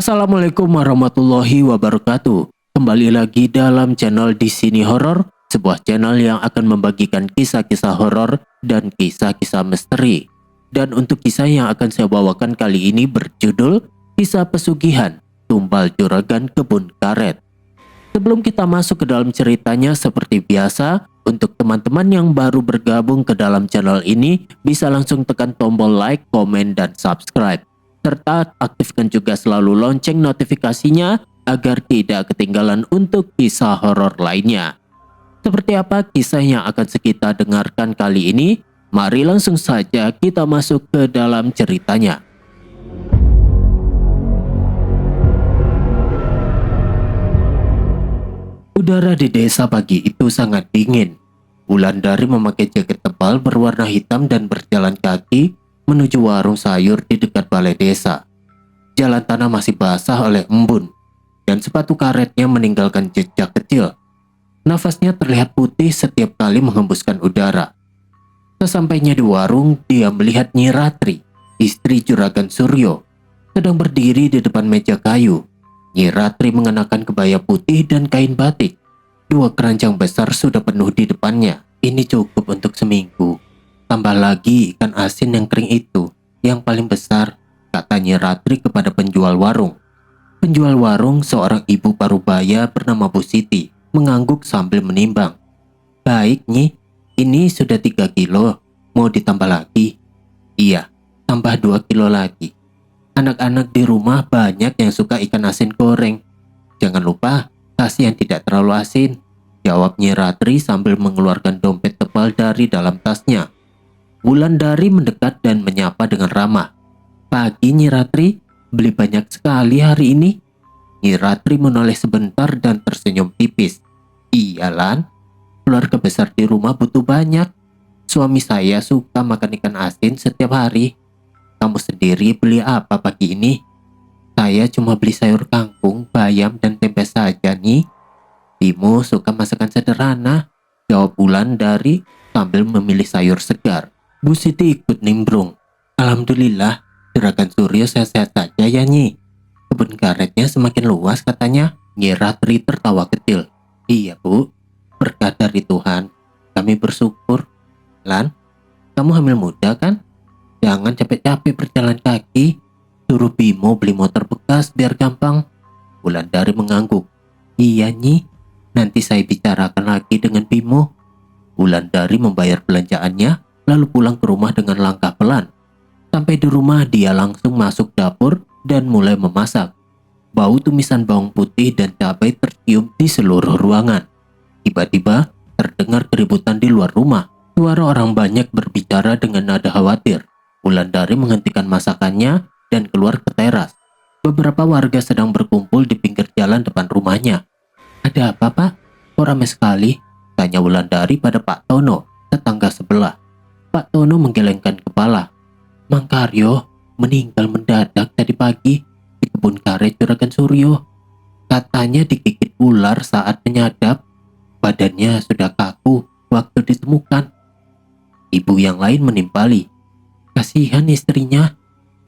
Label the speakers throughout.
Speaker 1: Assalamualaikum warahmatullahi wabarakatuh. Kembali lagi dalam channel Di Sini Horor, sebuah channel yang akan membagikan kisah-kisah horor dan kisah-kisah misteri. Dan untuk kisah yang akan saya bawakan kali ini berjudul Kisah Pesugihan Tumbal Juragan Kebun Karet. Sebelum kita masuk ke dalam ceritanya, seperti biasa, untuk teman-teman yang baru bergabung ke dalam channel ini, bisa langsung tekan tombol like, komen, dan subscribe. Serta aktifkan juga selalu lonceng notifikasinya agar tidak ketinggalan untuk kisah horor lainnya. Seperti apa kisah yang akan kita dengarkan kali ini? Mari langsung saja kita masuk ke dalam ceritanya. Udara di desa pagi itu sangat dingin. Wulandari memakai jaket tebal berwarna hitam dan berjalan kaki menuju warung sayur di dekat balai desa. Jalan tanah masih basah oleh embun, dan sepatu karetnya meninggalkan jejak kecil. Nafasnya terlihat putih setiap kali menghembuskan udara. Sesampainya di warung, dia melihat Nyi Ratri, istri Juragan Suryo, sedang berdiri di depan meja kayu. Nyi Ratri mengenakan kebaya putih dan kain batik. 2 keranjang besar sudah penuh di depannya. Ini cukup untuk seminggu. Tambah lagi ikan asin yang kering itu, yang paling besar, kata Nyi Ratri kepada penjual warung. Penjual warung, seorang ibu parubaya bernama Bu Siti, mengangguk sambil menimbang. Baik Nyi, ini sudah 3 kilo, mau ditambah lagi? Iya, tambah 2 kilo lagi. Anak-anak di rumah banyak yang suka ikan asin goreng. Jangan lupa, kasih yang tidak terlalu asin, jawab Nyi Ratri sambil mengeluarkan dompet tebal dari dalam tasnya. Wulandari mendekat dan menyapa dengan ramah. Pagi Nyi Ratri, beli banyak sekali hari ini. Nyi Ratri menoleh sebentar dan tersenyum tipis. Iya Lan, keluarga besar di rumah butuh banyak. Suami saya suka makan ikan asin setiap hari. Kamu sendiri beli apa pagi ini? Saya cuma beli sayur kangkung, bayam, dan tempe saja nih. Bimo suka masakan sederhana, jawab Wulandari sambil memilih sayur segar. Bu Siti ikut nimbrung. Alhamdulillah, Juragan Suryo sehat-sehat saja ya Nyi. Kebun karetnya semakin luas katanya. Nyi Ratri tertawa kecil. Iya Bu, berkat dari Tuhan, kami bersyukur. Lan, kamu hamil muda kan? Jangan capek-capek berjalan kaki. Suruh Bimo beli motor bekas biar gampang. Wulandari mengangguk. Iya Nyi, nanti saya bicarakan lagi dengan Bimo. Wulandari membayar belanjaannya lalu pulang ke rumah dengan langkah pelan. Sampai di rumah dia langsung masuk dapur dan mulai memasak. Bau tumisan bawang putih dan cabai tercium di seluruh ruangan. Tiba-tiba terdengar keributan di luar rumah. Suara orang banyak berbicara dengan nada khawatir. Wulandari menghentikan masakannya dan keluar ke teras. Beberapa warga sedang berkumpul di pinggir jalan depan rumahnya. Ada apa Pak? Kok ramai sekali? Tanya Wulandari pada Pak Tono, tetangga sebelah. Pak Tono menggelengkan kepala. Mang Karyo meninggal mendadak tadi pagi di kebun karet Juragan Suryo. Katanya digigit ular saat menyadap. Badannya sudah kaku waktu ditemukan. Ibu yang lain menimpali. Kasihan istrinya.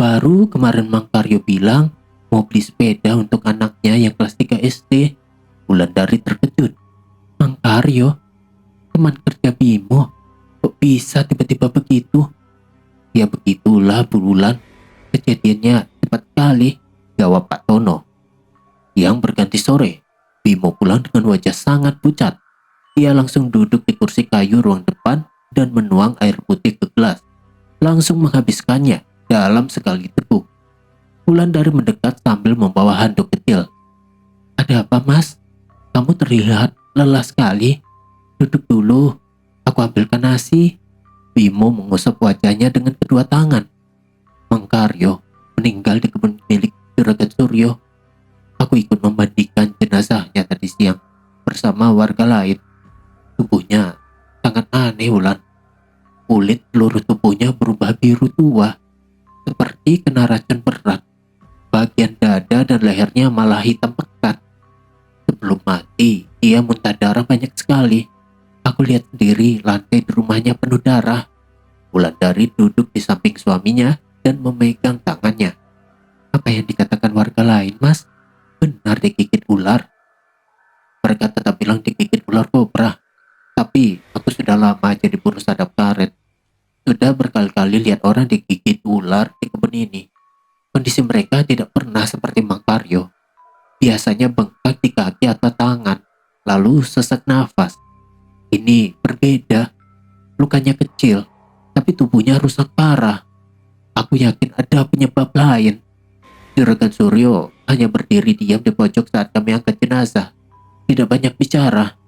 Speaker 1: Baru kemarin Mang Karyo bilang mau beli sepeda untuk anaknya yang kelas 3 SD. Wulandari terkejut. Mang Karyo, teman kerja Bimo. Kok bisa tiba-tiba begitu? Ya begitulah Bu Wulan. Kejadiannya cepat sekali, jawab Pak Tono. Yang berganti sore, Bimo pulang dengan wajah sangat pucat. Dia langsung duduk di kursi kayu ruang depan dan menuang air putih ke gelas. Langsung menghabiskannya dalam sekali teguk. Wulandari mendekat sambil membawa handuk kecil. Ada apa Mas? Kamu terlihat lelah sekali. Duduk dulu. Aku ambilkan nasi. Bimo mengusap wajahnya dengan kedua tangan. Mang Karyo meninggal di kebun milik Juragan Suryo. Aku ikut memandikan jenazahnya tadi siang bersama warga lain. Tubuhnya sangat aneh Wulan. Kulit seluruh tubuhnya berubah biru tua, seperti kena racun berat. Bagian dada dan lehernya malah hitam pekat. Sebelum mati, ia muntah darah banyak sekali. Aku lihat sendiri lantai di rumahnya penuh darah. Wulandari duduk di samping suaminya dan memegang tangannya. Apa yang dikatakan warga lain, Mas? Benar digigit ular. Mereka tetap bilang digigit ular kobra. Tapi aku sudah lama jadi buruh sadap karet. Sudah berkali-kali lihat orang digigit ular di kebun ini. Kondisi mereka tidak pernah seperti Mang Karyo. Biasanya bengkak di kaki atau tangan, lalu sesak nafas. Ini berbeda. Lukanya kecil, tapi tubuhnya rusak parah. Aku yakin ada penyebab lain. Juragan Suryo hanya berdiri diam di pojok saat kami angkat jenazah. Tidak banyak bicara.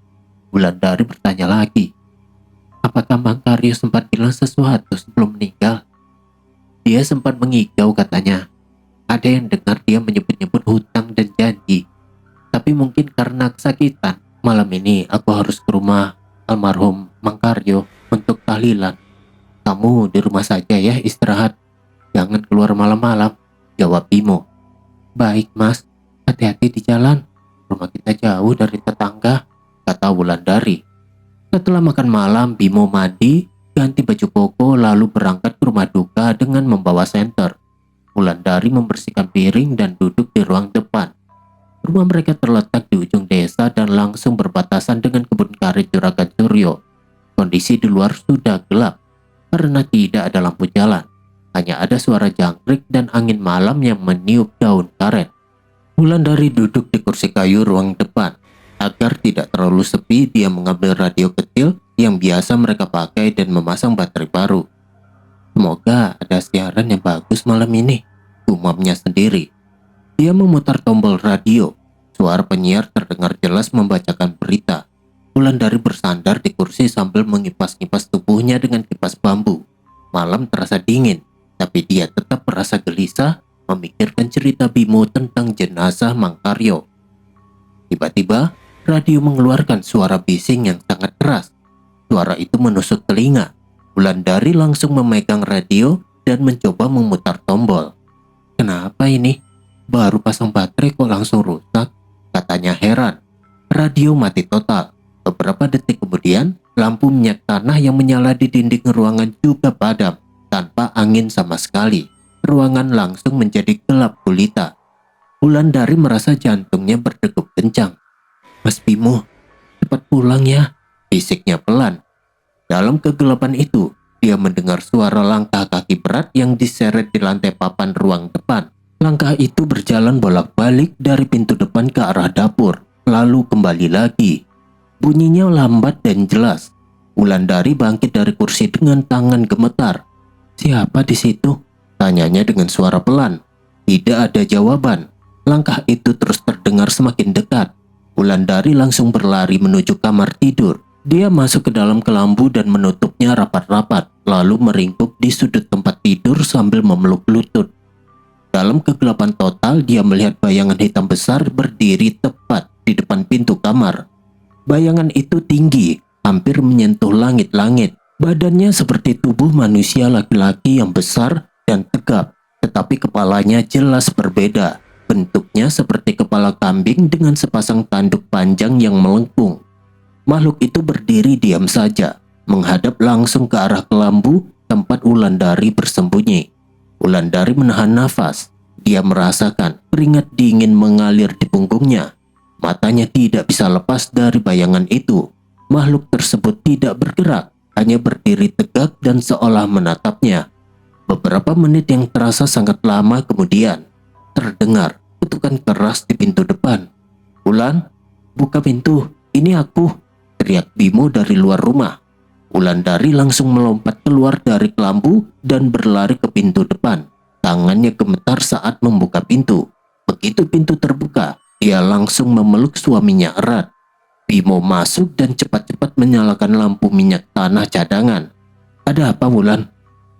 Speaker 1: Wulandari bertanya lagi. Apakah Mang Karyo sempat bilang sesuatu sebelum meninggal? Dia sempat mengigau katanya. Ada yang dengar dia menyebut-nyebut hutang dan janji. Tapi mungkin karena kesakitan, malam ini aku harus ke rumah almarhum Mang Karyo untuk tahlilan. Kamu di rumah saja ya, istirahat. Jangan keluar malam-malam, jawab Bimo. Baik Mas, hati-hati di jalan. Rumah kita jauh dari tetangga, kata Wulandari. Setelah makan malam, Bimo mandi, ganti baju koko, lalu berangkat ke rumah duka dengan membawa senter. Wulandari membersihkan piring dan duduk di ruang depan. Rumah mereka terletak di ujung desa dan langsung berbatasan dengan kebun karet Juragan Suryo. Kondisi di luar sudah gelap karena tidak ada lampu jalan. Hanya ada suara jangkrik dan angin malam yang meniup daun karet. Wulandari duduk di kursi kayu ruang depan. Agar tidak terlalu sepi, dia mengambil radio kecil yang biasa mereka pakai dan memasang baterai baru. Semoga ada siaran yang bagus malam ini, gumamnya sendiri. Dia memutar tombol radio. Suara penyiar terdengar jelas membacakan berita. Wulandari bersandar di kursi sambil mengipas-ngipas tubuhnya dengan kipas bambu. Malam terasa dingin, tapi dia tetap merasa gelisah memikirkan cerita Bimo tentang jenazah Mang Karyo. Tiba-tiba, radio mengeluarkan suara bising yang sangat keras. Suara itu menusuk telinga. Wulandari langsung memegang radio dan mencoba memutar tombol. Kenapa ini? Baru pasang baterai kok langsung rusak, katanya heran. Radio mati total. Beberapa detik kemudian, lampu minyak tanah yang menyala di dinding ruangan juga padam. Tanpa angin sama sekali, ruangan langsung menjadi gelap gulita. Wulandari merasa jantungnya berdegup kencang. Mas Bimo, cepat pulang ya, bisiknya pelan. Dalam kegelapan itu, dia mendengar suara langkah kaki berat yang diseret di lantai papan ruang depan. Langkah itu berjalan bolak-balik dari pintu depan ke arah dapur, lalu kembali lagi. Bunyinya lambat dan jelas. Wulandari bangkit dari kursi dengan tangan gemetar. Siapa di situ? Tanyanya dengan suara pelan. Tidak ada jawaban. Langkah itu terus terdengar semakin dekat. Wulandari langsung berlari menuju kamar tidur. Dia masuk ke dalam kelambu dan menutupnya rapat-rapat, lalu meringkuk di sudut tempat tidur sambil memeluk lutut. Dalam kegelapan total, dia melihat bayangan hitam besar berdiri tepat di depan pintu kamar. Bayangan itu tinggi, hampir menyentuh langit-langit. Badannya seperti tubuh manusia laki-laki yang besar dan tegap, tetapi kepalanya jelas berbeda. Bentuknya seperti kepala kambing dengan sepasang tanduk panjang yang melengkung. Makhluk itu berdiri diam saja, menghadap langsung ke arah kelambu tempat Wulandari bersembunyi. Wulandari menahan nafas. Dia merasakan keringat dingin mengalir di punggungnya. Matanya tidak bisa lepas dari bayangan itu. Makhluk tersebut tidak bergerak, hanya berdiri tegak dan seolah menatapnya. Beberapa menit yang terasa sangat lama kemudian, terdengar ketukan keras di pintu depan. Wulan, buka pintu, ini aku, teriak Bimo dari luar rumah. Wulandari langsung melompat keluar dari kelambu dan berlari ke pintu depan. Tangannya gemetar saat membuka pintu. Begitu pintu terbuka, dia langsung memeluk suaminya erat. Bimo masuk dan cepat-cepat menyalakan lampu minyak tanah cadangan. Ada apa, Wulan?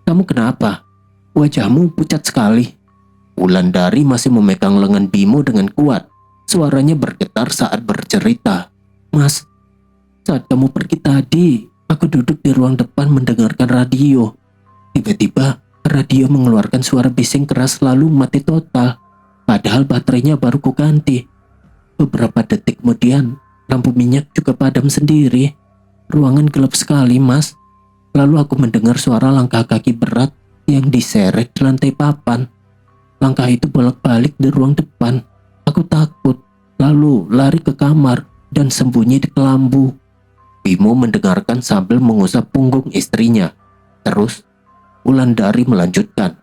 Speaker 1: Kamu kenapa? Wajahmu pucat sekali. Wulandari masih memegang lengan Bimo dengan kuat. Suaranya bergetar saat bercerita. Mas, saat kamu pergi tadi, aku duduk di ruang depan mendengarkan radio. Tiba-tiba, radio mengeluarkan suara bising keras lalu mati total. Padahal baterainya baru kuganti. Beberapa detik kemudian, lampu minyak juga padam sendiri. Ruangan gelap sekali, Mas. Lalu aku mendengar suara langkah kaki berat yang diseret di lantai papan. Langkah itu bolak-balik di ruang depan. Aku takut, lalu lari ke kamar dan sembunyi di kelambu. Bimo mendengarkan sambil mengusap punggung istrinya. Terus, Wulandari melanjutkan.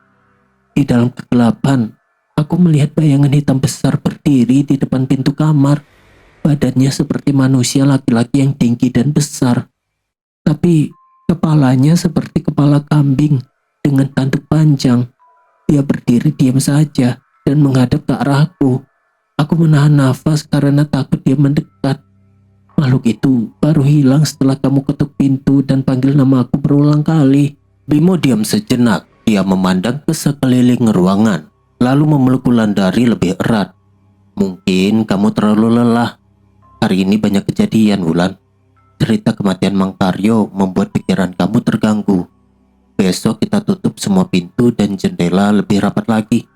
Speaker 1: Di dalam kegelapan, aku melihat bayangan hitam besar berdiri di depan pintu kamar. Badannya seperti manusia laki-laki yang tinggi dan besar. Tapi kepalanya seperti kepala kambing dengan tanduk panjang. Dia berdiri diam saja dan menghadap ke arahku. Aku menahan nafas karena takut dia mendekat. Makhluk itu baru hilang setelah kamu ketuk pintu dan panggil nama aku berulang kali. Bimo diam sejenak. Dia memandang ke sekeliling ruangan, lalu memeluk Wulandari lebih erat. Mungkin kamu terlalu lelah. Hari ini banyak kejadian, Wulan. Cerita kematian Mang Karyo membuat pikiran kamu terganggu. Besok kita tutup semua pintu dan jendela lebih rapat lagi.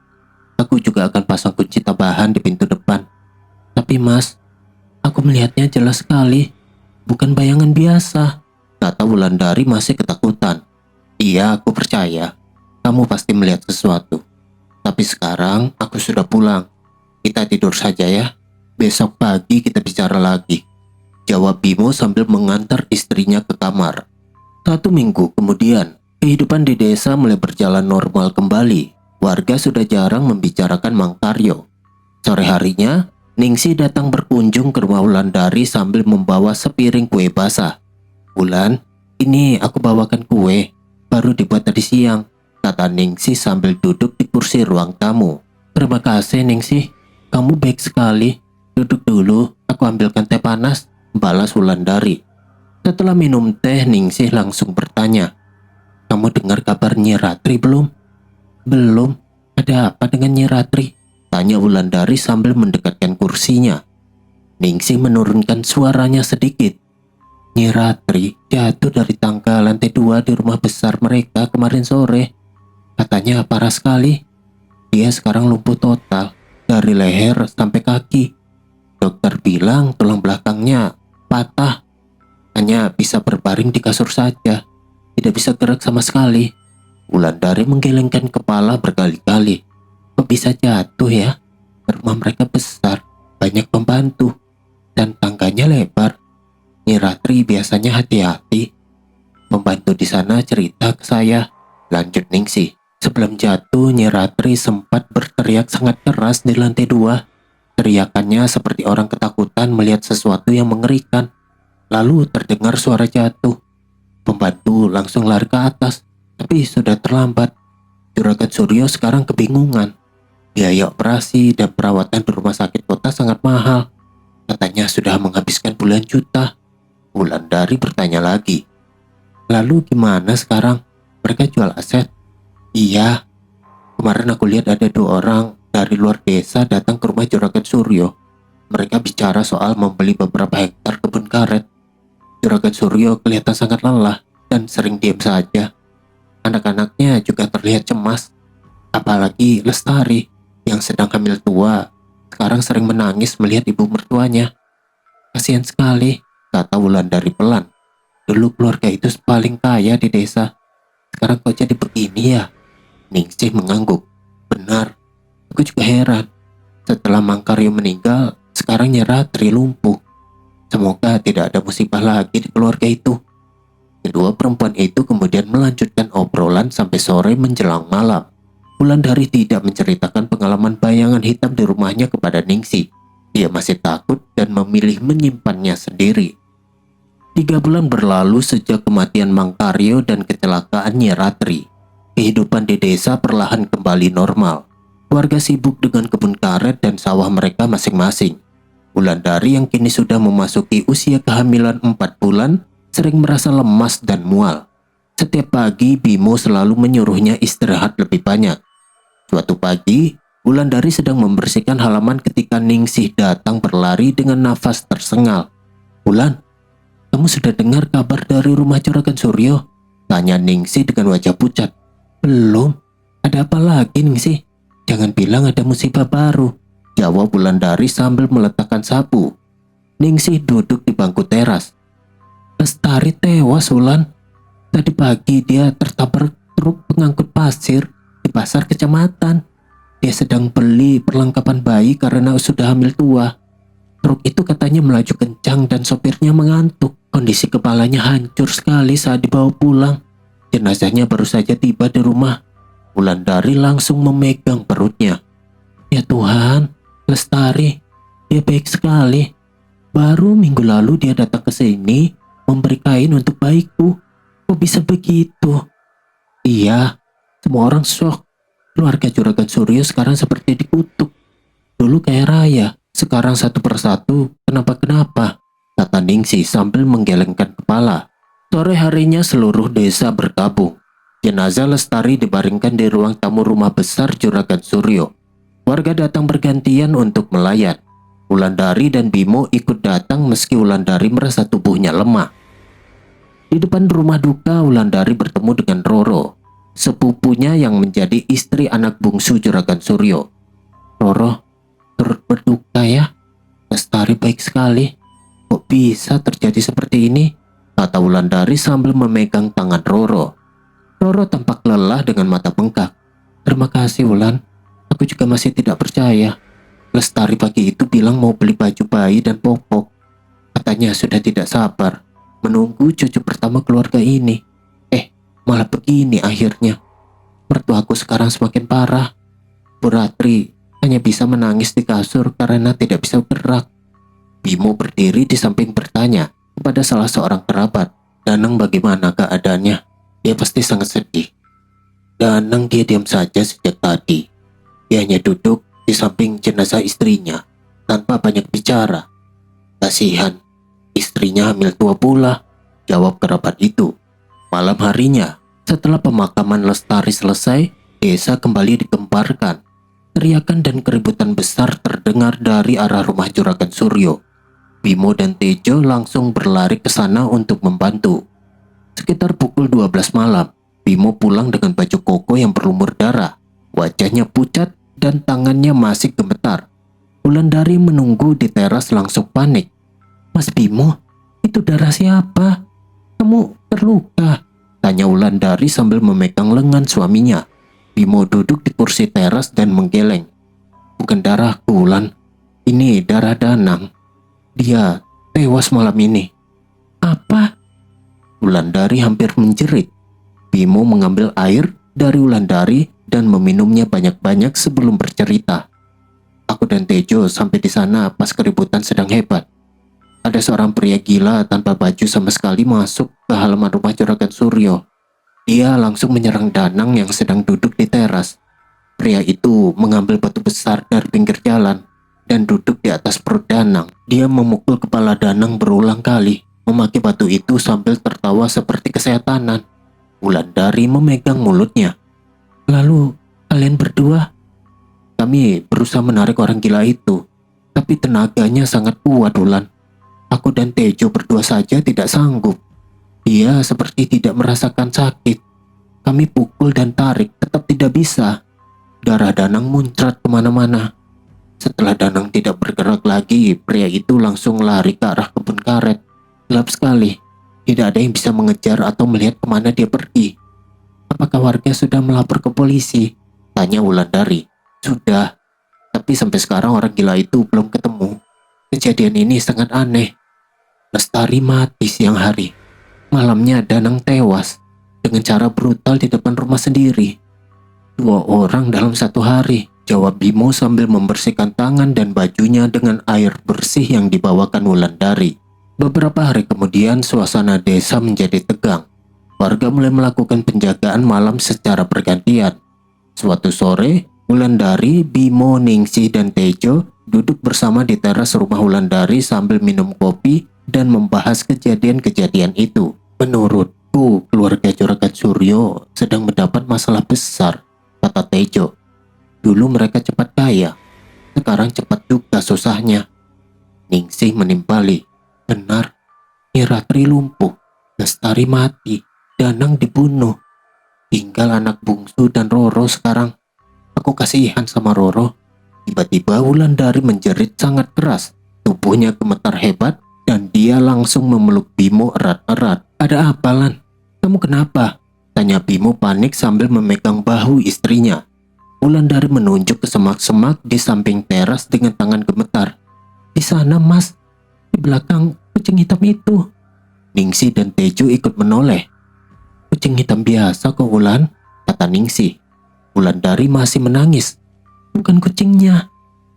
Speaker 1: Aku juga akan pasang kunci tambahan di pintu depan. Tapi Mas, aku melihatnya jelas sekali. Bukan bayangan biasa, kata Wulandari masih ketakutan. Iya, aku percaya. Kamu pasti melihat sesuatu. Tapi sekarang aku sudah pulang. Kita tidur saja ya. Besok pagi kita bicara lagi, jawab Bimo sambil mengantar istrinya ke kamar. 1 minggu kemudian, kehidupan di desa mulai berjalan normal kembali. Warga sudah jarang membicarakan Mang Karyo. Sore harinya, Ningsih datang berkunjung ke rumah Wulandari sambil membawa sepiring kue basah. Wulan, ini aku bawakan kue, baru dibuat tadi siang, kata Ningsih sambil duduk di kursi ruang tamu. Terima kasih Ningsih, kamu baik sekali. Duduk dulu, aku ambilkan teh panas, balas Wulandari. Setelah minum teh, Ningsih langsung bertanya, kamu dengar kabar Nyi Ratri belum? Belum, ada apa dengan Nyi Ratri? Tanya Wulandari sambil mendekatkan kursinya. Ningsih menurunkan suaranya sedikit. Nyi Ratri jatuh dari tangga lantai 2 di rumah besar mereka kemarin sore. Katanya parah sekali. Dia sekarang lumpuh total, dari leher sampai kaki. Dokter bilang tulang belakangnya patah. Hanya bisa berbaring di kasur saja. Tidak bisa gerak sama sekali. Wulandari menggelengkan kepala berkali-kali. Kok bisa jatuh ya? Rumah mereka besar, banyak pembantu, dan tangganya lebar. Nyi Ratri biasanya hati-hati. Pembantu di sana cerita ke saya, lanjut Ningsih. Sebelum jatuh, Nyi Ratri sempat berteriak sangat keras di lantai 2. Teriakannya seperti orang ketakutan melihat sesuatu yang mengerikan. Lalu terdengar suara jatuh. Pembantu langsung lari ke atas, tapi sudah terlambat. Juragan Suryo sekarang kebingungan. Biaya operasi dan perawatan di rumah sakit kota sangat mahal. Katanya sudah menghabiskan puluhan juta. Wulandari bertanya lagi. Lalu gimana sekarang? Mereka jual aset? Iya. Kemarin aku lihat ada 2 orang dari luar desa datang ke rumah Juragan Suryo. Mereka bicara soal membeli beberapa hektar kebun karet. Juragan Suryo kelihatan sangat lelah dan sering diam saja. Anak-anaknya juga terlihat cemas. Apalagi Lestari yang sedang hamil tua, sekarang sering menangis melihat ibu mertuanya. Kasihan sekali, kata Wulandari pelan. Dulu keluarga itu paling kaya di desa. Sekarang kok jadi begini ya? Ningsih mengangguk. Benar, aku juga heran. Setelah Mang Karyo meninggal, sekarang Nyi Ratri lumpuh. Semoga tidak ada musibah lagi di keluarga itu. Kedua perempuan itu kemudian melanjutkan obrolan sampai sore menjelang malam. Wulandari tidak menceritakan pengalaman bayangan hitam di rumahnya kepada Ningsih. Dia masih takut dan memilih menyimpannya sendiri. 3 bulan berlalu sejak kematian Mang Karyo dan kecelakaan Nyi Ratri. Kehidupan di desa perlahan kembali normal. Warga sibuk dengan kebun karet dan sawah mereka masing-masing. Wulandari yang kini sudah memasuki usia kehamilan 4 bulan sering merasa lemas dan mual. Setiap pagi Bimo selalu menyuruhnya istirahat lebih banyak. Suatu pagi, Wulandari sedang membersihkan halaman ketika Ningsih datang berlari dengan nafas tersengal. Wulan, kamu sudah dengar kabar dari rumah Juragan Suryo? Tanya Ningsih dengan wajah pucat. Belum. Ada apa lagi Ningsih? Jangan bilang ada musibah baru, jawab Wulandari sambil meletakkan sapu. Ningsih duduk di bangku teras. Lestari tewas, Wulan. Tadi pagi dia tertabrak truk pengangkut pasir di pasar kecamatan. Dia sedang beli perlengkapan bayi karena sudah hamil tua. Truk itu katanya melaju kencang dan sopirnya mengantuk. Kondisi kepalanya hancur sekali saat dibawa pulang. Jenazahnya baru saja tiba di rumah. Wulandari langsung memegang perutnya. Ya Tuhan, Lestari, dia baik sekali. Baru minggu lalu dia datang ke sini memberi kain untuk bayiku. Kok bisa begitu? Iya, semua orang shock. Keluarga Juragan Suryo sekarang seperti dikutuk. Dulu kayak raya, sekarang satu persatu, kenapa-kenapa, kata Ningsih sambil menggelengkan kepala. Sore harinya seluruh desa berkabung. Jenazah Lestari dibaringkan di ruang tamu rumah besar Juragan Suryo. Warga datang bergantian untuk melayat. Wulandari dan Bimo ikut datang meski Wulandari merasa tubuhnya lemah. Di depan rumah duka, Wulandari bertemu dengan Roro, sepupunya yang menjadi istri anak bungsu Juragan Suryo. Roro, turut berduka ya. Lestari baik sekali. Kok bisa terjadi seperti ini? Kata Wulandari sambil memegang tangan Roro. Roro tampak lelah dengan mata bengkak. Terima kasih Wulan. Aku juga masih tidak percaya. Lestari pagi itu bilang mau beli baju bayi dan popok. Katanya sudah tidak sabar menunggu cucu pertama keluarga ini. Malah begini akhirnya. Mertuaku sekarang semakin parah. Bu Ratri hanya bisa menangis di kasur karena tidak bisa gerak. Bimo berdiri di samping bertanya kepada salah seorang kerabat, Danang bagaimana keadaannya? Dia pasti sangat sedih. Danang dia diam saja sejak tadi. Dia hanya duduk di samping jenazah istrinya tanpa banyak bicara. Kasihan, istrinya hamil tua pula, jawab kerabat itu. Malam harinya, setelah pemakaman Lestari selesai, desa kembali digemparkan. Teriakan dan keributan besar terdengar dari arah rumah Juragan Suryo. Bimo dan Tejo langsung berlari ke sana untuk membantu. Sekitar pukul 12 malam, Bimo pulang dengan baju koko yang berlumur darah. Wajahnya pucat dan tangannya masih gemetar. Wulandari menunggu di teras langsung panik. Mas Bimo, itu darah siapa? Kamu terluka? Tanya Wulandari sambil memegang lengan suaminya. Bimo duduk di kursi teras dan menggeleng. Bukan darahku, Wulan. Ini darah Danang. Dia tewas malam ini. Apa? Wulandari hampir menjerit. Bimo mengambil air dari Wulandari dan meminumnya banyak-banyak sebelum bercerita. Aku dan Tejo sampai di sana pas keributan sedang hebat. Ada seorang pria gila tanpa baju sama sekali masuk ke halaman rumah Juragan Suryo. Dia langsung menyerang Danang yang sedang duduk di teras. Pria itu mengambil batu besar dari pinggir jalan dan duduk di atas perut Danang. Dia memukul kepala Danang berulang kali, memakai batu itu sambil tertawa seperti kesetanan. Wulandari memegang mulutnya. Lalu kalian berdua? Kami berusaha menarik orang gila itu, tapi tenaganya sangat kuat, Wulan. Aku dan Tejo berdua saja tidak sanggup. Dia seperti tidak merasakan sakit. Kami pukul dan tarik, tetap tidak bisa. Darah Danang muncrat kemana-mana. Setelah Danang tidak bergerak lagi, pria itu langsung lari ke arah kebun karet. Gelap sekali. Tidak ada yang bisa mengejar atau melihat kemana dia pergi. Apakah warga sudah melapor ke polisi? Tanya Wulandari. Sudah, tapi sampai sekarang orang gila itu belum ketemu. Kejadian ini sangat aneh. Lestari mati siang hari. Malamnya Danang tewas dengan cara brutal di depan rumah sendiri. 2 orang dalam 1 hari, jawab Bimo sambil membersihkan tangan dan bajunya dengan air bersih yang dibawakan Wulandari. Beberapa hari kemudian suasana desa menjadi tegang. Warga mulai melakukan penjagaan malam secara bergantian. Suatu sore, Wulandari, Bimo, Ningsih, dan Tejo duduk bersama di teras rumah Wulandari sambil minum kopi dan membahas kejadian-kejadian itu. Menurutku, keluarga Juragan Suryo sedang mendapat masalah besar, kata Tejo. Dulu mereka cepat kaya, sekarang cepat juga susahnya. Ningsih menimpali. Benar, Nyi Ratri lumpuh, Lestari mati, Danang dibunuh. Tinggal anak bungsu dan Roro sekarang. Aku kasihan sama Roro. Tiba-tiba Wulandari menjerit sangat keras. Tubuhnya gemetar hebat dan dia langsung memeluk Bimo erat-erat. Ada apa, Lan? Kamu kenapa? Tanya Bimo panik sambil memegang bahu istrinya. Wulandari menunjuk ke semak-semak di samping teras dengan tangan gemetar. Di sana mas, di belakang kucing hitam itu. Ningsi dan Tejo ikut menoleh. Kucing hitam biasa kok Wulan, kata Ningsi. Wulandari masih menangis. Bukan kucingnya.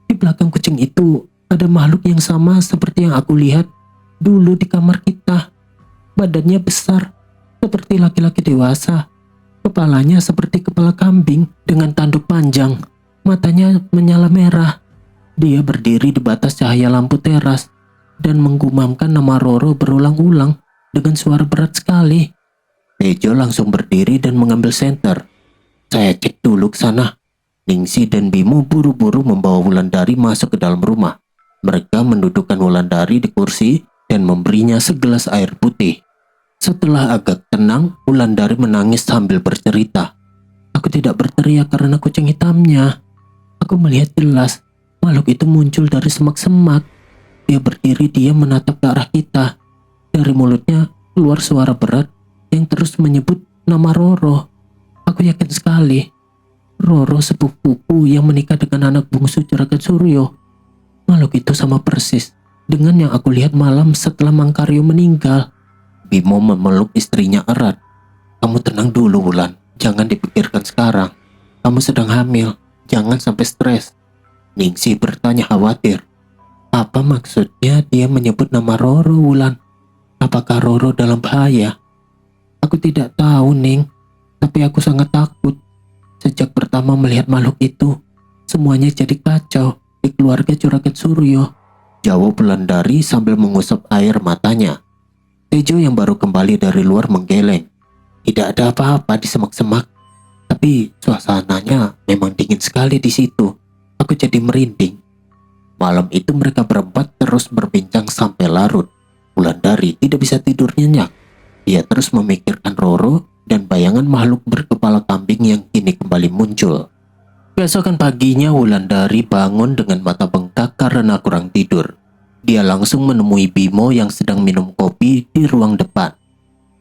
Speaker 1: Di belakang kucing itu ada makhluk yang sama seperti yang aku lihat dulu di kamar kita. Badannya besar, seperti laki-laki dewasa. Kepalanya seperti kepala kambing dengan tanduk panjang. Matanya menyala merah. Dia berdiri di batas cahaya lampu teras dan menggumamkan nama Roro berulang-ulang dengan suara berat sekali. Tejo langsung berdiri dan mengambil senter. Saya cek dulu ke sana. Ningsi dan Bimo buru-buru membawa Wulandari masuk ke dalam rumah. Mereka mendudukkan Wulandari di kursi dan memberinya segelas air putih. Setelah agak tenang, Wulandari menangis sambil bercerita. Aku tidak berteriak karena kucing hitamnya. Aku melihat jelas makhluk itu muncul dari semak-semak. Dia berdiri diam menatap ke arah kita. Dari mulutnya keluar suara berat yang terus menyebut nama Roro. Aku yakin sekali Roro sepupuku yang menikah dengan anak bungsu Juragan Suryo. Makhluk itu sama persis dengan yang aku lihat malam setelah Mang Karyo meninggal. Bimo memeluk istrinya erat. Kamu tenang dulu Wulan, jangan dipikirkan sekarang. Kamu sedang hamil, jangan sampai stres. Ningsi bertanya khawatir. Apa maksudnya dia menyebut nama Roro Wulan? Apakah Roro dalam bahaya? Aku tidak tahu Ning, tapi aku sangat takut. Sejak pertama melihat makhluk itu, semuanya jadi kacau di keluarga Juragan Suryo. Jawab Wulandari sambil mengusap air matanya. Tejo yang baru kembali dari luar menggeleng. Tidak ada apa-apa di semak-semak, tapi suasananya memang dingin sekali di situ. Aku jadi merinding. Malam itu mereka berempat terus berbincang sampai larut. Wulandari tidak bisa tidur nyenyak. Dia terus memikirkan Roro dan bayangan makhluk berkepala kambing yang kini kembali muncul. Keesokan paginya Wulandari bangun dengan mata bengkak karena kurang tidur. Dia langsung menemui Bimo yang sedang minum kopi di ruang depan.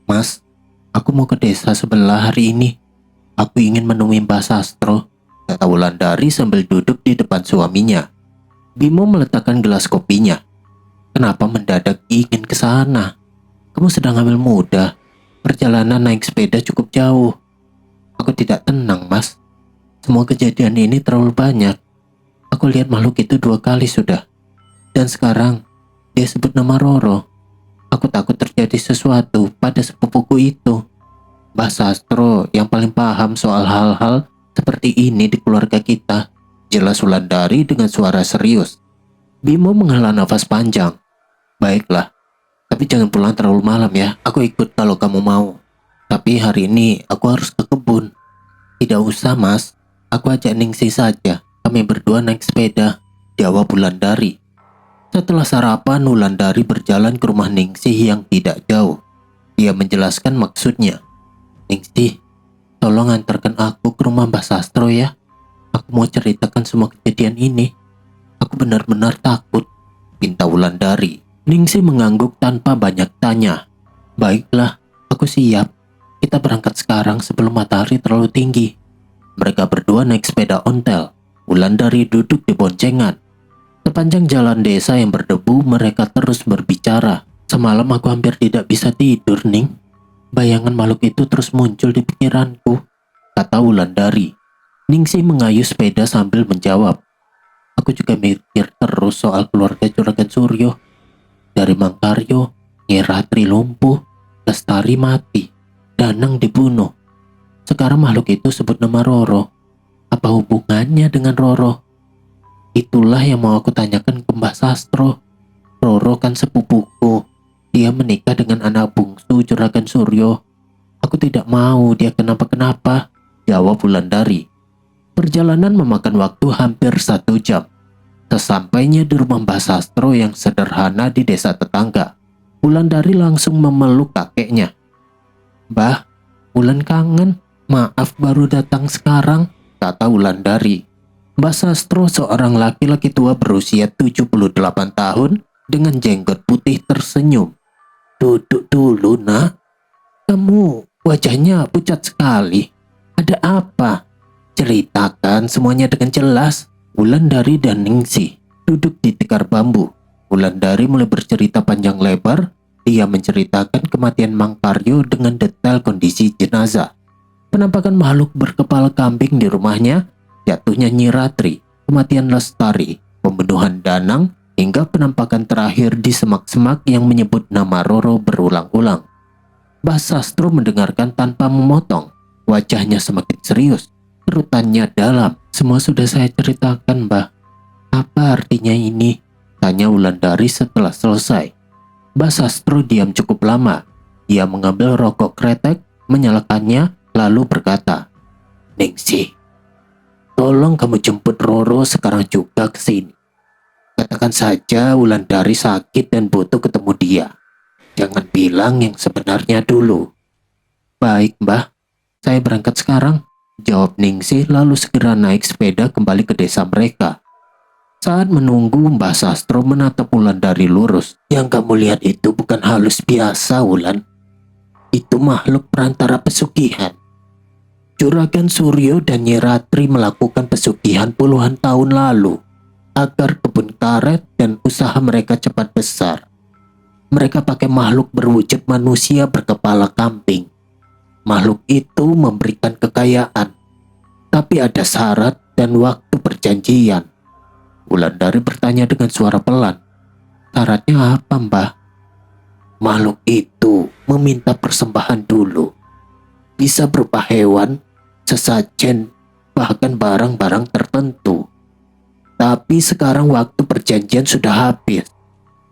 Speaker 1: Mas, aku mau ke desa sebelah hari ini. Aku ingin menemui Mbak Sastro, kata Wulandari sambil duduk di depan suaminya. Bimo meletakkan gelas kopinya. Kenapa mendadak ingin ke sana? Kamu sedang hamil muda. Perjalanan naik sepeda cukup jauh. Aku tidak tenang, Mas. Semua kejadian ini terlalu banyak. Aku lihat makhluk itu 2 kali sudah. Dan sekarang, dia sebut nama Roro. Aku takut terjadi sesuatu pada sepupuku itu. Mbak Sastro yang paling paham soal hal-hal seperti ini di keluarga kita, jelas Wulandari dengan suara serius. Bimo menghela nafas panjang. Baiklah. Tapi jangan pulang terlalu malam ya, aku ikut kalau kamu mau. Tapi hari ini aku harus ke kebun. Tidak usah mas, aku ajak Ningsi saja, kami berdua naik sepeda, jawab Wulandari. Setelah sarapan, Wulandari berjalan ke rumah Ningsih yang tidak jauh. Dia menjelaskan maksudnya. Ningsih, tolong antarkan aku ke rumah Mbak Sastro ya. Aku mau ceritakan semua kejadian ini. Aku benar-benar takut, pinta Wulandari. Ningsih mengangguk tanpa banyak tanya. Baiklah, aku siap. Kita berangkat sekarang sebelum matahari terlalu tinggi. Mereka berdua naik sepeda ontel. Wulandari duduk di boncengan. Sepanjang jalan desa yang berdebu, mereka terus berbicara. Semalam aku hampir tidak bisa tidur, Ning. Bayangan makhluk itu terus muncul di pikiranku, kata Wulandari. Ningsih mengayuh sepeda sambil menjawab. Aku juga mikir terus soal keluarga Juragan Suryo. Dari Mang Karyo, Nyi Ratri lumpuh, Lestari mati, Danang dibunuh. Sekarang makhluk itu sebut nama Roro. Apa hubungannya dengan Roro? Itulah yang mau aku tanyakan ke Mbak Sastro. Roro kan sepupuku. Dia menikah dengan anak bungsu Juragan Suryo. Aku tidak mau dia kenapa-kenapa, jawab Wulandari. Perjalanan memakan waktu hampir 1 jam. Sesampainya di rumah Mbak Sastro yang sederhana di desa tetangga, Wulandari langsung memeluk kakeknya. Mbah, Wulan kangen. Maaf baru datang sekarang, kata Wulandari. Mbak Sastro seorang laki-laki tua berusia 78 tahun dengan jenggot putih tersenyum. Duduk dulu nak. Kamu wajahnya pucat sekali. Ada apa? Ceritakan semuanya dengan jelas. Wulandari dan Ningsih duduk di tikar bambu. Wulandari mulai bercerita panjang lebar. Dia menceritakan kematian Mang Karyo dengan detail kondisi jenazah, penampakan makhluk berkepala kambing di rumahnya, jatuhnya Nyi Ratri, kematian Lestari, pembunuhan Danang, hingga penampakan terakhir di semak-semak yang menyebut nama Roro berulang-ulang. Mbah Sastro mendengarkan tanpa memotong. Wajahnya semakin serius, kerutannya dalam. Semua sudah saya ceritakan, Mbah. Apa artinya ini? Tanya Wulandari setelah selesai. Mbah Sastro diam cukup lama. Dia mengambil rokok kretek, menyalakannya, lalu berkata, Ningsih, tolong kamu jemput Roro sekarang juga ke sini. Katakan saja Wulandari sakit dan butuh ketemu dia. Jangan bilang yang sebenarnya dulu. Baik, Mbah. Saya berangkat sekarang, jawab Ningsih lalu segera naik sepeda kembali ke desa mereka. Saat menunggu, Mbah Sastro menatap Wulandari lurus. Yang kamu lihat itu bukan halus biasa, Wulan. Itu makhluk perantara pesugihan. Juragan Suryo dan Nyi Ratri melakukan pesugihan puluhan tahun lalu agar kebun karet dan usaha mereka cepat besar. Mereka pakai makhluk berwujud manusia berkepala kambing. Makhluk itu memberikan kekayaan, tapi ada syarat dan waktu perjanjian. Wulandari bertanya dengan suara pelan. Syaratnya apa, Mbah? Makhluk itu meminta persembahan dulu. Bisa berupa hewan, sesajen, bahkan barang-barang tertentu. Tapi sekarang waktu perjanjian sudah habis.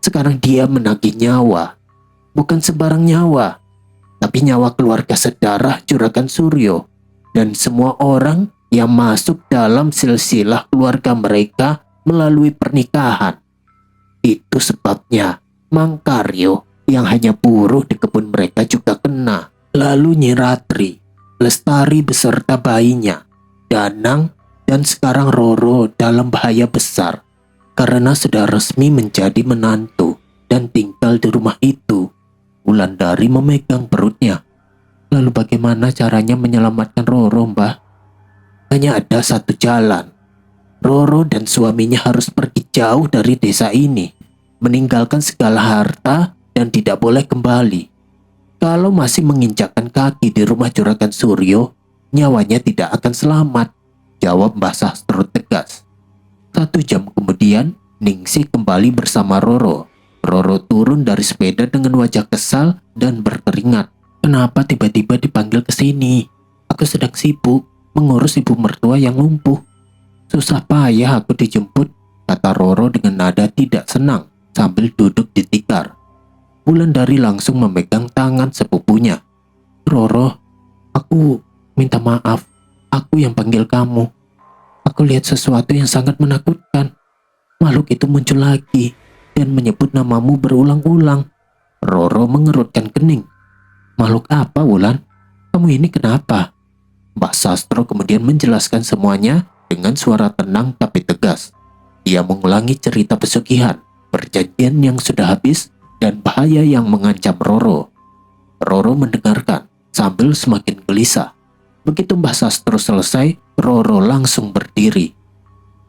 Speaker 1: Sekarang dia menagih nyawa. Bukan sembarang nyawa, tapi nyawa keluarga sedarah Juragan Suryo dan semua orang yang masuk dalam silsilah keluarga mereka melalui pernikahan. Itu sebabnya Mang Karyo yang hanya buruh di kebun mereka juga kena. Lalu Nyi Ratri, Lestari beserta bayinya, Danang, dan sekarang Roro dalam bahaya besar karena sudah resmi menjadi menantu dan tinggal di rumah itu. Wulandari memegang perutnya. Lalu bagaimana caranya menyelamatkan Roro, Mbah? Hanya ada satu jalan. Roro dan suaminya harus pergi jauh dari desa ini, meninggalkan segala harta dan tidak boleh kembali. Kalau masih menginjakkan kaki di rumah Juragan Suryo, nyawanya tidak akan selamat, jawab Mbah Sastro tegas. 1 jam kemudian, Ningsih kembali bersama Roro. Roro turun dari sepeda dengan wajah kesal dan berkeringat. Kenapa tiba-tiba dipanggil ke sini? Aku sedang sibuk mengurus ibu mertua yang lumpuh. Susah payah aku dijemput, kata Roro dengan nada tidak senang sambil duduk di tikar. Wulandari langsung memegang tangan sepupunya. Roro, aku minta maaf. Aku yang panggil kamu. Aku lihat sesuatu yang sangat menakutkan. Makhluk itu muncul lagi dan menyebut namamu berulang-ulang. Roro mengerutkan kening. Makhluk apa, Wulan? Kamu ini kenapa? Mbah Sastro kemudian menjelaskan semuanya dengan suara tenang tapi tegas. Dia mengulangi cerita pesugihan, perjanjian yang sudah habis, dan bahaya yang mengancam Roro. Roro mendengarkan sambil semakin gelisah. Begitu Mbah Sastro selesai, Roro langsung berdiri.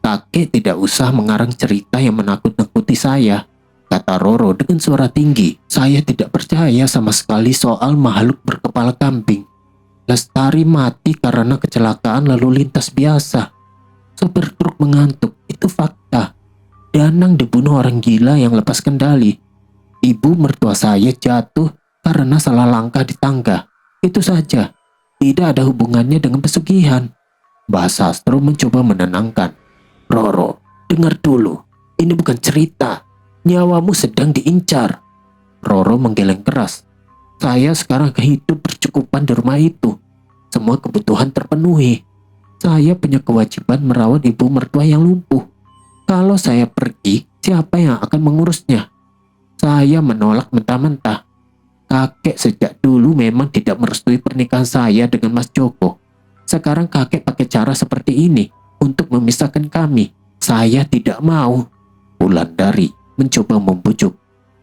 Speaker 1: Kakek tidak usah mengarang cerita yang menakut-nakuti saya, kata Roro dengan suara tinggi. Saya tidak percaya sama sekali soal makhluk berkepala kambing. Lestari mati karena kecelakaan lalu lintas biasa. Sopir truk mengantuk, itu fakta. Danang dibunuh orang gila yang lepas kendali. Ibu mertua saya jatuh karena salah langkah di tangga. Itu saja. Tidak ada hubungannya dengan pesugihan. Mbah Sastro mencoba menenangkan. Roro, dengar dulu. Ini bukan cerita. Nyawamu sedang diincar. Roro menggeleng keras. Saya sekarang hidup bercukupan di rumah itu. Semua kebutuhan terpenuhi. Saya punya kewajiban merawat ibu mertua yang lumpuh. Kalau saya pergi, siapa yang akan mengurusnya? Saya menolak mentah-mentah. Kakek sejak dulu memang tidak merestui pernikahan saya dengan Mas Joko. Sekarang kakek pakai cara seperti ini untuk memisahkan kami. Saya tidak mau. Wulandari mencoba membujuk.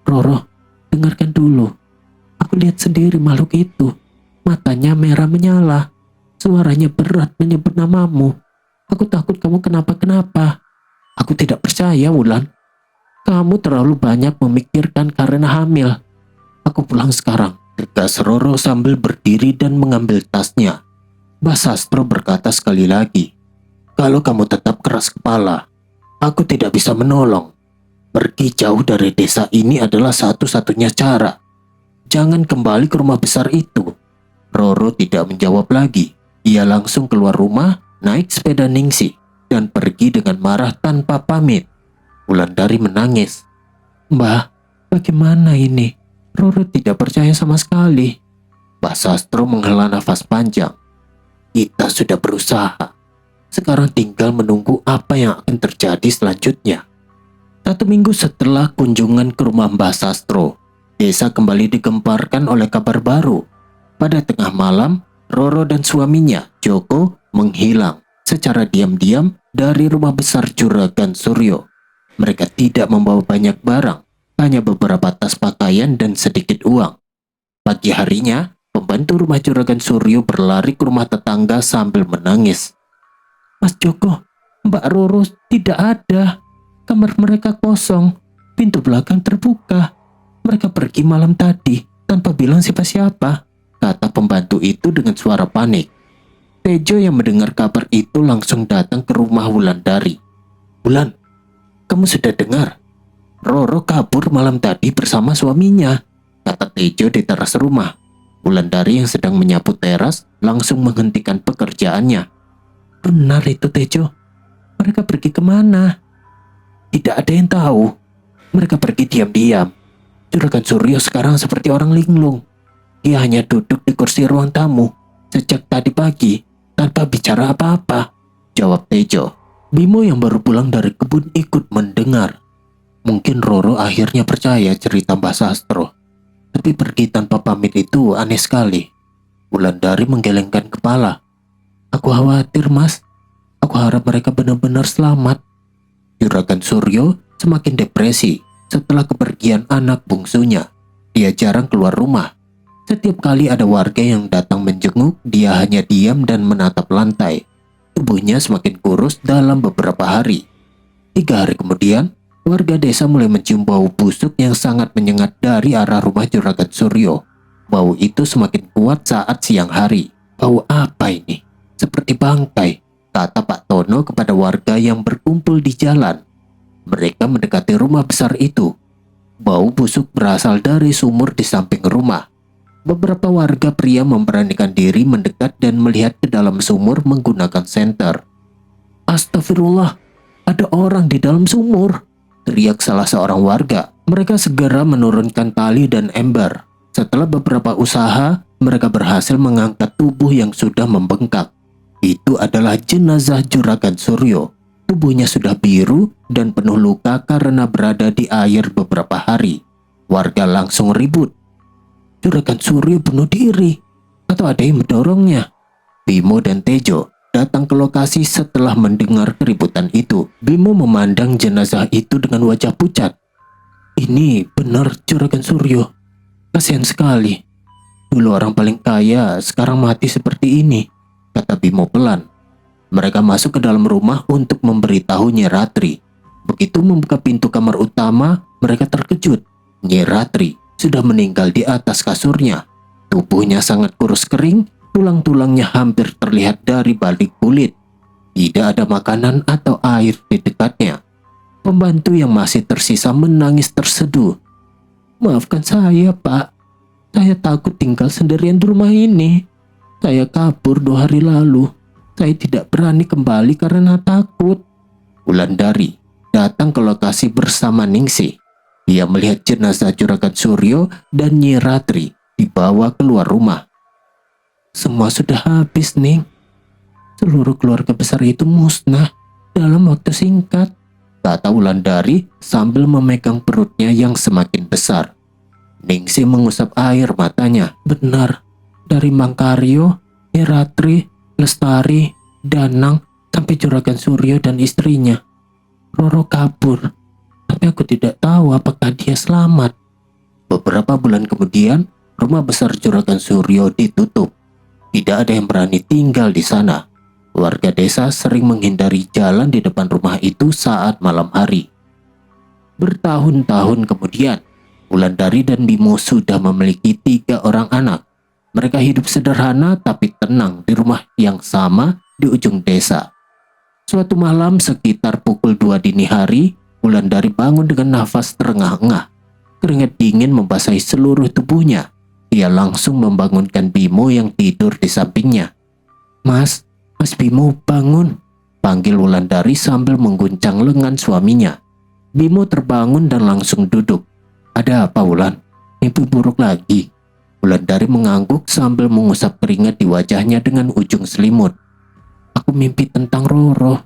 Speaker 1: Roro, dengarkan dulu. Aku lihat sendiri makhluk itu. Matanya merah menyala. Suaranya berat menyebut namamu. Aku takut kamu kenapa-kenapa. Aku tidak percaya, Wulan. Kamu terlalu banyak memikirkan karena hamil. Aku pulang sekarang, tegas Roro sambil berdiri dan mengambil tasnya. Mbah Sastro berkata sekali lagi, kalau kamu tetap keras kepala, aku tidak bisa menolong. Pergi jauh dari desa ini adalah satu-satunya cara. Jangan kembali ke rumah besar itu. Roro tidak menjawab lagi. Ia langsung keluar rumah, naik sepeda Ningsih, dan pergi dengan marah tanpa pamit. Wulandari menangis. Mbah, bagaimana ini? Roro tidak percaya sama sekali. Mbah Sastro menghela nafas panjang. Kita sudah berusaha. Sekarang tinggal menunggu apa yang akan terjadi selanjutnya. 1 minggu setelah kunjungan ke rumah Mbah Sastro, desa kembali digemparkan oleh kabar baru. Pada tengah malam, Roro dan suaminya, Joko, menghilang secara diam-diam dari rumah besar Juragan Suryo. Mereka tidak membawa banyak barang, hanya beberapa tas pakaian dan sedikit uang. Pagi harinya, pembantu rumah Juragan Suryo berlari ke rumah tetangga sambil menangis. Mas Joko, Mbak Roro tidak ada. Kamar mereka kosong, pintu belakang terbuka. Mereka pergi malam tadi tanpa bilang siapa-siapa, kata pembantu itu dengan suara panik. Tejo yang mendengar kabar itu langsung datang ke rumah Wulandari. Wulan, kamu sudah dengar? Roro kabur malam tadi bersama suaminya, kata Tejo di teras rumah. Wulandari yang sedang menyapu teras langsung menghentikan pekerjaannya. Benar itu Tejo. Mereka pergi kemana? Tidak ada yang tahu. Mereka pergi diam-diam. Juragan Suryo sekarang seperti orang linglung. Dia hanya duduk di kursi ruang tamu sejak tadi pagi tanpa bicara apa-apa, jawab Tejo. Bimo yang baru pulang dari kebun ikut mendengar. Mungkin Roro akhirnya percaya cerita Mbah Sastro. Tapi pergi tanpa pamit itu aneh sekali. Wulandari menggelengkan kepala. Aku khawatir, Mas. Aku harap mereka benar-benar selamat. Juragan Suryo semakin depresi setelah kepergian anak bungsunya. Dia jarang keluar rumah. Setiap kali ada warga yang datang menjenguk, dia hanya diam dan menatap lantai. Tubuhnya semakin kurus dalam beberapa hari. 3 hari kemudian, warga desa mulai mencium bau busuk yang sangat menyengat dari arah rumah Juragan Suryo. Bau itu semakin kuat saat siang hari. Bau apa ini? Seperti bangkai, kata Pak Tono kepada warga yang berkumpul di jalan. Mereka mendekati rumah besar itu. Bau busuk berasal dari sumur di samping rumah. Beberapa warga pria memberanikan diri mendekat dan melihat ke dalam sumur menggunakan senter. Astagfirullah, ada orang di dalam sumur, teriak salah seorang warga. Mereka segera menurunkan tali dan ember. Setelah beberapa usaha, mereka berhasil mengangkat tubuh yang sudah membengkak. Itu adalah jenazah Juragan Suryo. Tubuhnya sudah biru dan penuh luka karena berada di air beberapa hari. Warga langsung ribut. Juragan Suryo bunuh diri atau ada yang mendorongnya? Bimo dan Tejo datang ke lokasi setelah mendengar keributan itu. Bimo memandang jenazah itu dengan wajah pucat. Ini benar Juragan Suryo. Kasihan sekali. Dulu orang paling kaya, sekarang mati seperti ini, kata Bimo pelan. Mereka masuk ke dalam rumah untuk memberitahu Nyi Ratri. Begitu membuka pintu kamar utama, mereka terkejut. Nyi Ratri sudah meninggal di atas kasurnya. Tubuhnya sangat kurus kering, tulang-tulangnya hampir terlihat dari balik kulit. Tidak ada makanan atau air di dekatnya. Pembantu yang masih tersisa menangis terseduh. Maafkan saya, Pak. Saya takut tinggal sendirian di rumah ini. Saya kabur 2 hari lalu. Saya tidak berani kembali karena takut. Wulandari datang ke lokasi bersama Ningsih. Dia melihat jenazah Juragan Suryo dan Nyi Ratri dibawa keluar rumah. Semua sudah habis, Ning. Seluruh keluarga besar itu musnah dalam waktu singkat, kata Wulandari sambil memegang perutnya yang semakin besar. Ningsih mengusap air matanya. Benar, dari Mangkaryo, Nyi Ratri, Lestari, Danang, sampai Juragan Suryo dan istrinya. Roro kabur, tapi aku tidak tahu apakah dia selamat. Beberapa bulan kemudian, rumah besar Juragan Suryo ditutup. Tidak ada yang berani tinggal di sana. Warga desa sering menghindari jalan di depan rumah itu saat malam hari. Bertahun-tahun kemudian, Wulandari dan Bimo sudah memiliki 3 orang anak. Mereka hidup sederhana tapi tenang di rumah yang sama di ujung desa. Suatu malam sekitar pukul 2 dini hari, Wulandari bangun dengan nafas terengah-engah. Keringat dingin membasahi seluruh tubuhnya. Dia langsung membangunkan Bimo yang tidur di sampingnya. Mas Bimo, bangun," panggil Wulandari sambil mengguncang lengan suaminya. Bimo terbangun dan langsung duduk. "Ada apa, Wulan? Mimpi buruk lagi?" Wulandari mengangguk sambil mengusap keringat di wajahnya dengan ujung selimut. "Aku mimpi tentang Roro.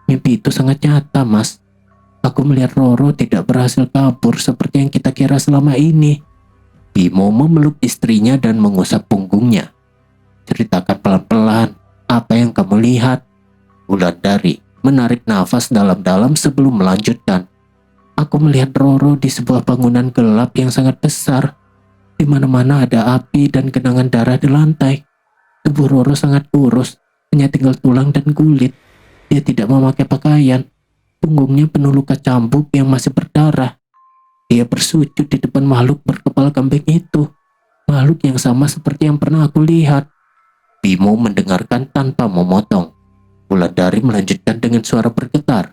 Speaker 1: Mimpi itu sangat nyata, Mas. Aku melihat Roro tidak berhasil kabur seperti yang kita kira selama ini." Bimo memeluk istrinya dan mengusap punggungnya. "Ceritakan pelan-pelan, apa yang kamu lihat?" Wulandari menarik nafas dalam-dalam sebelum melanjutkan. "Aku melihat Roro di sebuah bangunan gelap yang sangat besar. Di mana-mana ada api dan genangan darah di lantai. Tubuh Roro sangat kurus, hanya tinggal tulang dan kulit. Dia tidak memakai pakaian. Punggungnya penuh luka cambuk yang masih berdarah. Dia bersujud di depan makhluk berkepala kambing itu. Makhluk yang sama seperti yang pernah aku lihat." Bimo mendengarkan tanpa memotong. Wulandari melanjutkan dengan suara bergetar.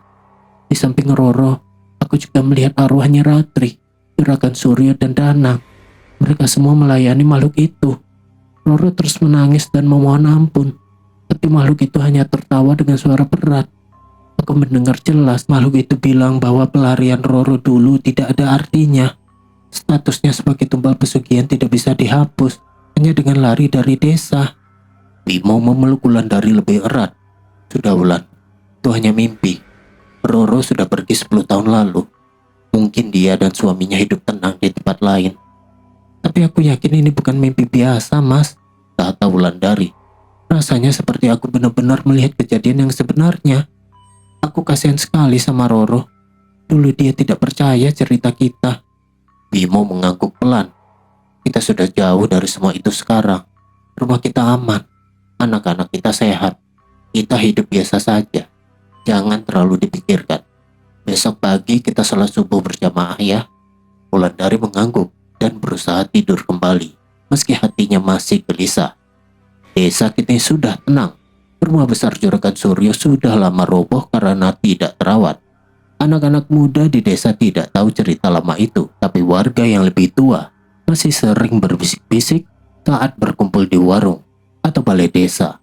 Speaker 1: "Di samping Roro, aku juga melihat arwahnya Ratri, Juragan Suryo dan Danang. Mereka semua melayani makhluk itu. Roro terus menangis dan memohon ampun, tapi makhluk itu hanya tertawa dengan suara berat. Aku mendengar jelas makhluk itu bilang bahwa pelarian Roro dulu tidak ada artinya. Statusnya sebagai tumbal pesugihan tidak bisa dihapus hanya dengan lari dari desa." Bimo memeluk Wulandari lebih erat. "Sudah, Wulan, itu hanya mimpi. Roro sudah pergi 10 tahun lalu. Mungkin dia dan suaminya hidup tenang di tempat lain." "Tapi aku yakin ini bukan mimpi biasa, Mas," kata Wulandari. "Rasanya seperti aku benar-benar melihat kejadian yang sebenarnya. Aku kasihan sekali sama Roro. Dulu dia tidak percaya cerita kita." Bimo mengangguk pelan. "Kita sudah jauh dari semua itu sekarang. Rumah kita aman. Anak-anak kita sehat. Kita hidup biasa saja. Jangan terlalu dipikirkan. Besok pagi kita salat subuh berjamaah ya." Wulandari mengangguk dan berusaha tidur kembali, meski hatinya masih gelisah. Desa kini sudah tenang. Rumah besar Juragan Suryo sudah lama roboh karena tidak terawat. Anak-anak muda di desa tidak tahu cerita lama itu, tapi warga yang lebih tua masih sering berbisik-bisik saat berkumpul di warung atau balai desa.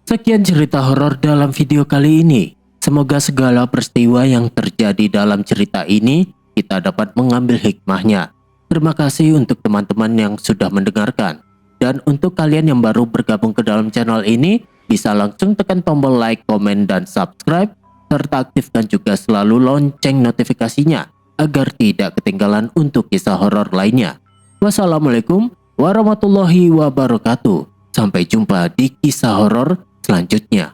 Speaker 1: Sekian cerita horor dalam video kali ini. Semoga segala peristiwa yang terjadi dalam cerita ini kita dapat mengambil hikmahnya. Terima kasih untuk teman-teman yang sudah mendengarkan. Dan untuk kalian yang baru bergabung ke dalam channel ini, bisa langsung tekan tombol like, komen, dan subscribe, serta aktifkan juga selalu lonceng notifikasinya agar tidak ketinggalan untuk kisah horor lainnya. Wassalamualaikum warahmatullahi wabarakatuh. Sampai jumpa di kisah horor selanjutnya.